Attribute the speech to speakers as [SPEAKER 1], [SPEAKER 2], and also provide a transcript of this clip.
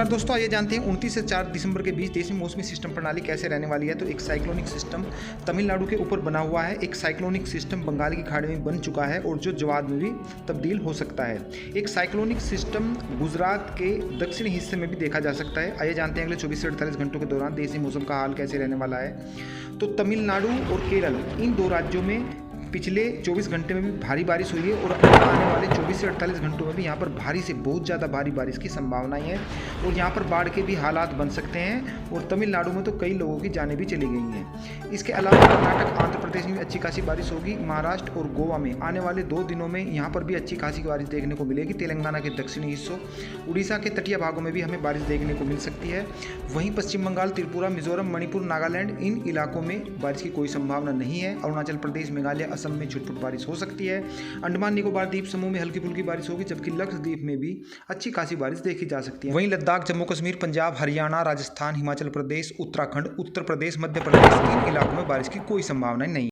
[SPEAKER 1] नमस्कार दोस्तों, आइए जानते हैं 29 से 4 दिसंबर के बीच देश में मौसमी सिस्टम प्रणाली कैसे रहने वाली है। तो एक साइक्लोनिक सिस्टम तमिलनाडु के ऊपर बना हुआ है, एक साइक्लोनिक सिस्टम बंगाल की खाड़ी में बन चुका है और जो जवाब में भी तब्दील हो सकता है। एक साइक्लोनिक सिस्टम गुजरात के दक्षिणी हिस्से में भी देखा जा सकता है। आइए जानते हैं अगले 24 से 48 घंटों के दौरान देश में मौसम का हाल कैसे रहने वाला है। तो तमिलनाडु और केरल, इन दो राज्यों में पिछले 24 घंटे में भी भारी बारिश हुई है और आने वाले 24 से 48 घंटों में भी यहाँ पर भारी से बहुत ज़्यादा भारी बारिश की संभावनाएं हैं और यहाँ पर बाढ़ के भी हालात बन सकते हैं और तमिलनाडु में तो कई लोगों की जानें भी चली गई हैं। इसके अलावा कर्नाटक, आंध्र प्रदेश में भी अच्छी खासी बारिश होगी। महाराष्ट्र और गोवा में आने वाले 2 दिनों में यहाँ पर भी अच्छी खासी बारिश देखने को मिलेगी। तेलंगाना के दक्षिणी हिस्सों, उड़ीसा के तटीय भागों में भी हमें बारिश देखने को मिल सकती है। वहीं पश्चिम बंगाल, त्रिपुरा, मिजोरम, मणिपुर, नागालैंड, इन इलाकों में बारिश की कोई संभावना नहीं है। अरुणाचल प्रदेश, मेघालय, असम में छुट-पुट बारिश हो सकती है। अंडमान निकोबार द्वीप समूह में हल्की फुल्की बारिश होगी, जबकि लक्षद्वीप में भी अच्छी खासी बारिश देखी जा सकती है। वहीं लद्दाख, जम्मू कश्मीर, पंजाब, हरियाणा, राजस्थान, हिमाचल प्रदेश, उत्तराखंड, उत्तर प्रदेश, मध्य प्रदेश, इन इलाकों में बारिश की कोई संभावना नहीं।